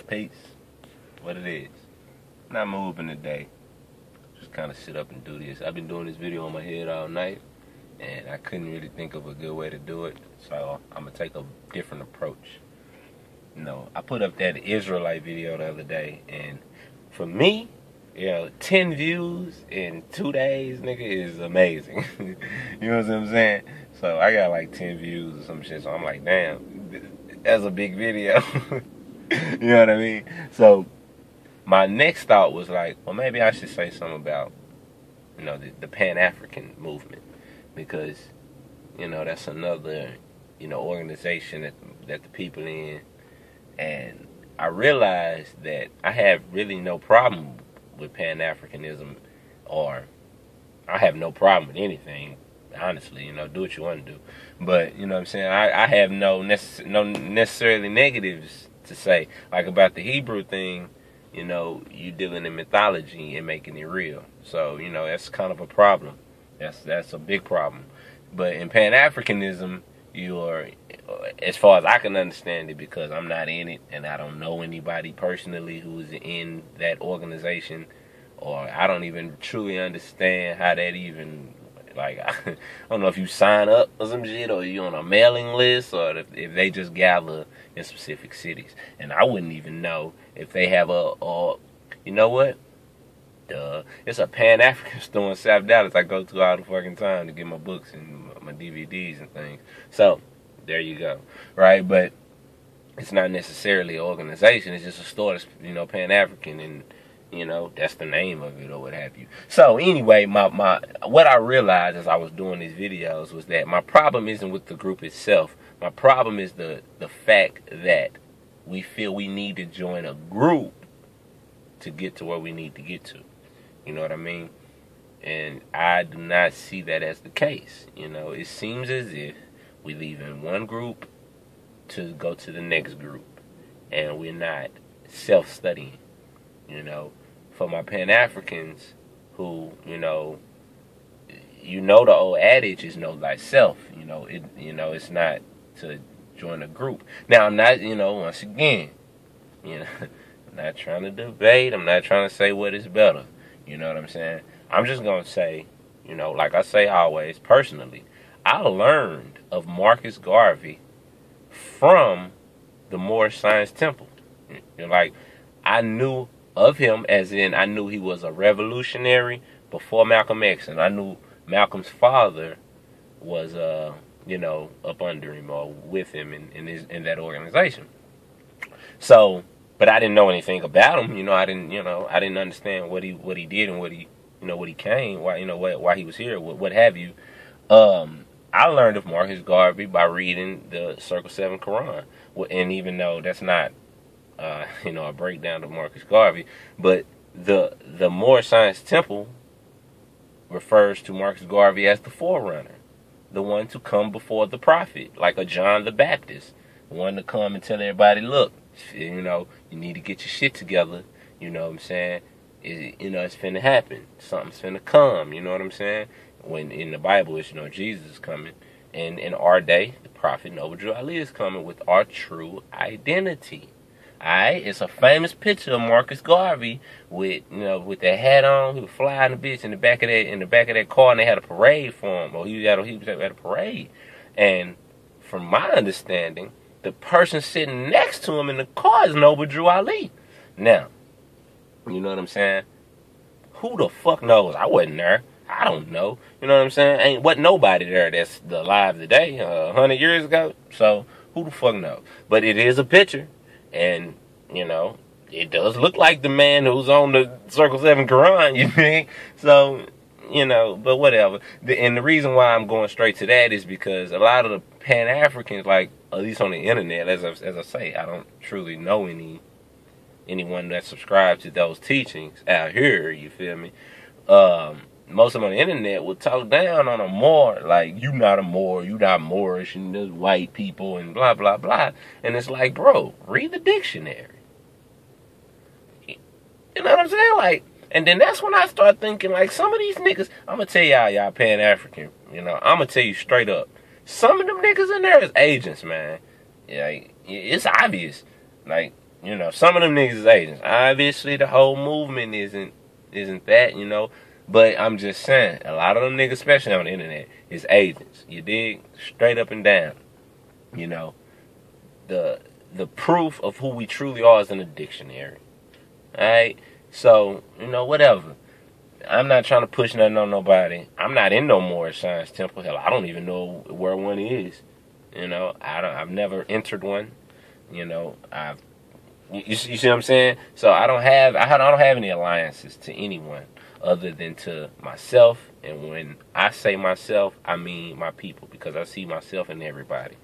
Peace. What it is. Not moving today. Just kind of sit up and do this. I've been doing this video on my head all night, and I couldn't really think of a good way to do it, so I'm going to take a different approach. I put up that Israelite video the other day, and for me, 10 views in 2 days, nigga, is amazing. You know what I'm saying? So I got like 10 views or some shit, so I'm like, damn, that's a big video. You know what I mean? So my next thought was like, well, maybe I should say something about, the Pan-African movement, because, that's another, organization that the people in, and I realized that I have really no problem with Pan-Africanism, or I have no problem with anything, honestly, do what you want to do. But, you know what I'm saying, I have no necessarily negatives to say. Like about the Hebrew thing, you dealing in mythology and making it real. So, that's kind of a problem. That's a big problem. But in Pan-Africanism, you're, as far as I can understand it, because I'm not in it and I don't know anybody personally who is in that organization, or I don't even truly understand how that even, like, I don't know if you sign up or some shit, or you on a mailing list, or if they just gather in specific cities. And I wouldn't even know if they have you know what? It's a Pan-African store in South Dallas I go to all the fucking time to get my books and my DVDs and things. So, there you go. Right? But it's not necessarily an organization. It's just a store that's, Pan-African, and, that's the name of it or what have you. So, anyway, what I realized as I was doing these videos was that my problem isn't with the group itself. My problem is the fact that we feel we need to join a group to get to where we need to get to. You know what I mean? And I do not see that as the case. It seems as if we leave in one group to go to the next group, and we're not self-studying. For my Pan-Africans who, the old adage is know thyself. It's not to join a group. Now, I'm not, once again, I'm not trying to debate. I'm not trying to say what is better. You know what I'm saying? I'm just going to say, like I say always, personally, I learned of Marcus Garvey from the Moorish Science Temple. I knew of him as in I knew he was a revolutionary before Malcolm X, and I knew Malcolm's father was, up under him or with him in that organization. So, but I didn't know anything about him. I didn't understand what he did and what he came, why he was here, what have you. I learned of Marcus Garvey by reading the Circle 7 Quran, and even though that's not, a breakdown of Marcus Garvey, but the Moorish Science Temple refers to Marcus Garvey as the forerunner, the one to come before the prophet, like a John the Baptist, the one to come and tell everybody, look, you need to get your shit together. You know what I'm saying? It's finna happen. Something's finna come. You know what I'm saying? When in the Bible, it's, Jesus is coming. And in our day, the prophet Noble Drew Ali is coming with our true identity. Alright? It's a famous picture of Marcus Garvey with that hat on. He was flying the bitch in the back of that car, and they had a parade for him. Or he was at a parade. And from my understanding, the person sitting next to him in the car is Noble Drew Ali. Now, you know what I'm saying? Who the fuck knows? I wasn't there. I don't know. You know what I'm saying? Wasn't nobody there that's alive today, 100 years ago. So, who the fuck knows? But it is a picture. And, it does look like the man who's on the Circle 7 Quran, you think? So, but whatever. And the reason why I'm going straight to that is because a lot of the Pan-Africans, like, at least on the internet, as I say, I don't truly know anyone that subscribes to those teachings out here, you feel me? Most of them on the internet will talk down on a Moor, like, you not a Moor, you not Moorish, and there's white people, and blah, blah, blah. And it's like, bro, read the dictionary. You know what I'm saying? Like, and then that's when I start thinking, like, some of these niggas, I'm going to tell y'all Pan-African, I'm going to tell you straight up, some of them niggas in there is agents, man. Like, it's obvious. Like, You know, some of them niggas is agents. Obviously, the whole movement isn't that, you know. But I'm just saying, a lot of them niggas, especially on the internet, is agents. You dig? Straight up and down. You know, the proof of who we truly are is in the dictionary. Alright? So, you know, whatever. I'm not trying to push nothing on nobody. I'm not in no more science temple. Hell, I don't even know where one is. You know, I've never entered one. You know, you see what I'm saying? So I don't have any alliances to anyone other than to myself. And when I say myself, I mean my people, because I see myself in everybody.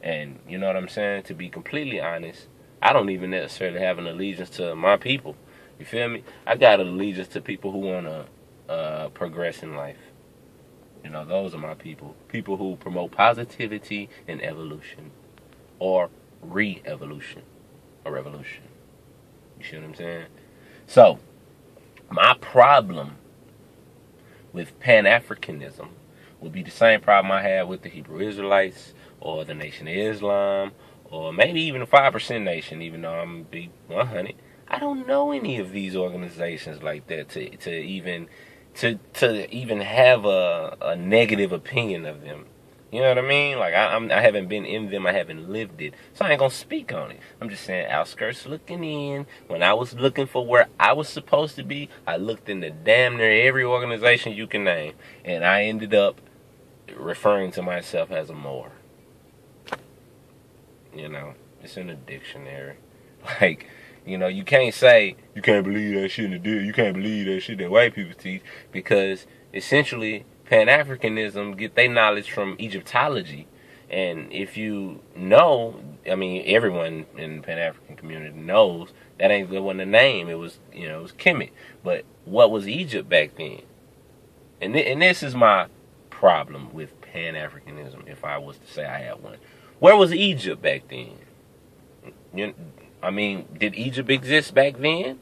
And you know what I'm saying? To be completely honest, I don't even necessarily have an allegiance to my people. You feel me? I got an allegiance to people who want to progress in life. You know, those are my people. People who promote positivity and evolution. Or re-evolution. Or revolution. You see what I'm saying? So, my problem with Pan-Africanism would be the same problem I had with the Hebrew Israelites, or the Nation of Islam, or maybe even the 5% Nation, even though I'm going to be 100. I don't know any of these organizations like that to even have a negative opinion of them. You know what I mean? Like, I haven't been in them. I haven't lived it. So I ain't going to speak on it. I'm just saying, outskirts looking in. When I was looking for where I was supposed to be, I looked into damn near every organization you can name. And I ended up referring to myself as a Moor. You know, it's in the dictionary. Like, you know, you can't say, you can't believe that shit in the dictionary. You can't believe that shit that white people teach. Because, essentially, Pan-Africanism get their knowledge from Egyptology. And if you know, I mean, everyone in the Pan-African community knows that wasn't the name. It was, you know, it was Kemet. But what was Egypt back then? And this is my problem with Pan-Africanism, if I was to say I had one. Where was Egypt back then? I mean, did Egypt exist back then?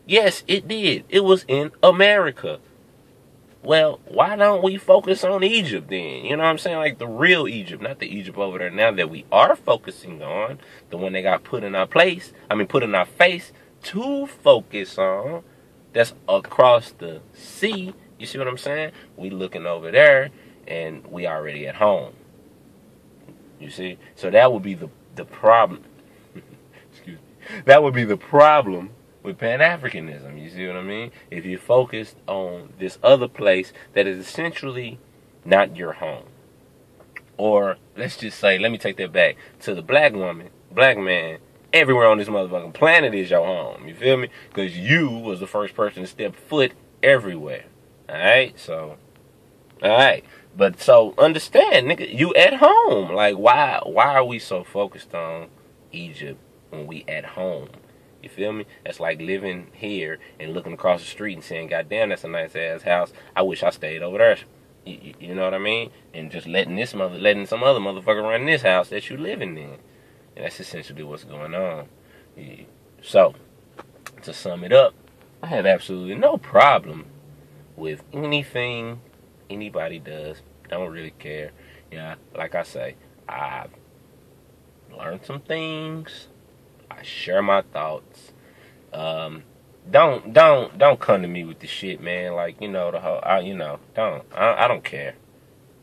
Yes, it did. It was in America. Well, why don't we focus on Egypt then? You know what I'm saying? Like the real Egypt, not the Egypt over there now that we are focusing on. The one that got put in our face to focus on. That's across the sea. You see what I'm saying? We looking over there and we already at home. You see? So that would be the problem. Excuse me. That would be the problem with Pan-Africanism. You see what I mean? If you focused on this other place that is essentially not your home. Or, let's just say, let me take that back. To the black woman, black man, everywhere on this motherfucking planet is your home. You feel me? Because you was the first person to step foot everywhere. Alright? So, alright. But so understand, nigga, you at home. Like, why are we so focused on Egypt when we at home? You feel me? That's like living here and looking across the street and saying, "God damn, that's a nice ass house. I wish I stayed over there." You know what I mean? And just letting some other motherfucker run this house that you living in. And that's essentially what's going on. So, to sum it up, I have absolutely no problem with anything anybody does. I don't really care. Yeah, like I say, I've learned some things. I share my thoughts. Don't come to me with the shit, man. Like, you know, the whole, I don't care.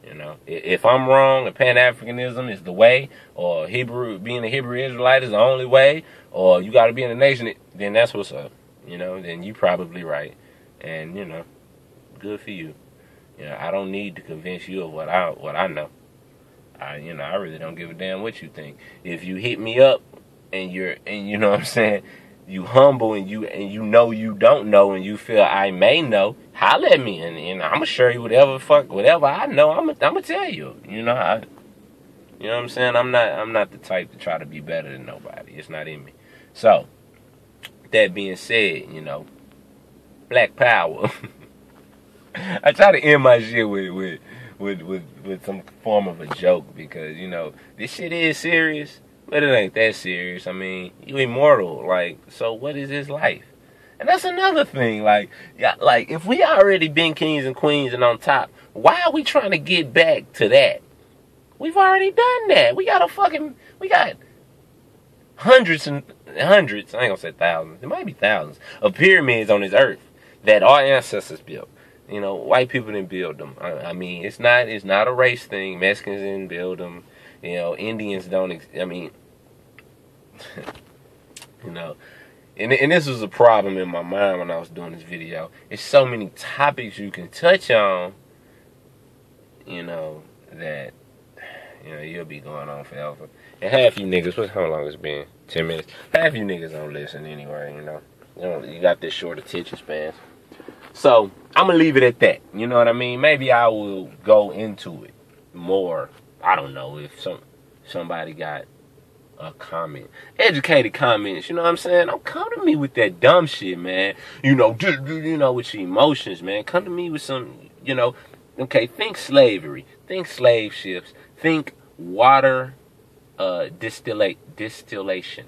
You know, if I'm wrong and Pan-Africanism is the way, or being a Hebrew Israelite is the only way, or you got to be in the nation, then that's what's up. You know, then you probably right, and you know, good for you. You know, I don't need to convince you of what I know. I really don't give a damn what you think. If you hit me up and you know what I'm saying, you humble and you know you don't know and you feel I may know, holler at me and I'm gonna show you whatever I know. I'm gonna tell you. You know what I'm saying? I'm not the type to try to be better than nobody. It's not in me. So, that being said, you know, Black Power. I try to end my shit with some form of a joke because, you know, this shit is serious, but it ain't that serious. I mean, you immortal, like, so what is this life? And that's another thing, like if we already been kings and queens and on top, why are we trying to get back to that? We've already done that. We got hundreds and hundreds, I ain't gonna say thousands, it might be thousands, of pyramids on this earth that our ancestors built. You know, white people didn't build them. I mean, it's not a race thing. Mexicans didn't build them. You know, Indians don't. I mean, you know, and this was a problem in my mind when I was doing this video. It's so many topics you can touch on. You know that. You know, you'll be going on forever. And half you niggas, how long it's been? 10 minutes. Half you niggas don't listen anyway. You got this short attention span. So I'm gonna leave it at that. You know what I mean? Maybe I will go into it more. I don't know if somebody got a comment, educated comments. You know what I'm saying? Don't come to me with that dumb shit, man. You know, with your emotions, man. Come to me with some. You know, okay. Think slavery. Think slave ships. Think water, distillation.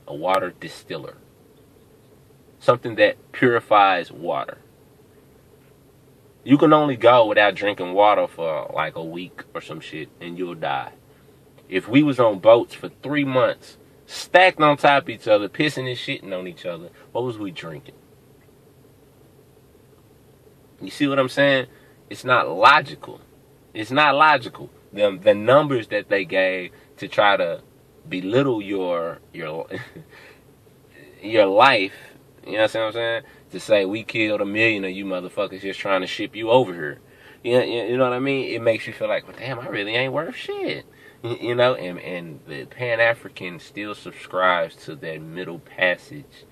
A water distiller. Something that purifies water. You can only go without drinking water for like a week or some shit and you'll die. If we was on boats for 3 months, stacked on top of each other, pissing and shitting on each other, what was we drinking? You see what I'm saying? It's not logical. It's not logical. The numbers that they gave to try to belittle your life. You know what I'm saying? To say we killed 1 million of you motherfuckers just trying to ship you over here. You know what I mean? It makes you feel like, well, damn, I really ain't worth shit. You know, and the Pan-African still subscribes to that Middle Passage,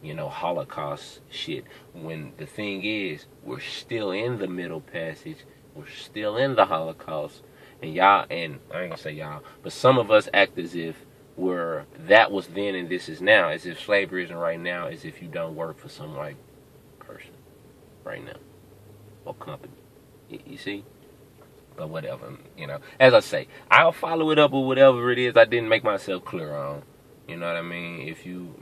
you know, Holocaust shit. When the thing is, we're still in the Middle Passage. We're still in the Holocaust. And y'all, and I ain't gonna say y'all, but some of us act as if that was then and this is now, as if slavery isn't right now, as if you don't work for some white person right now or company. You see? But whatever, you know. As I say, I'll follow it up with whatever it is I didn't make myself clear on. You know what I mean? If you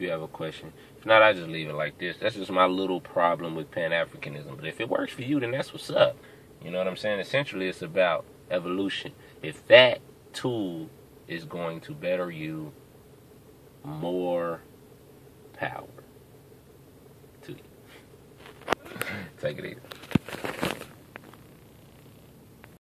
have a question. If not, I just leave it like this. That's just my little problem with Pan-Africanism. But if it works for you, then that's what's up. You know what I'm saying? Essentially, it's about evolution. If that tool is going to better you, more power to you. Take it easy.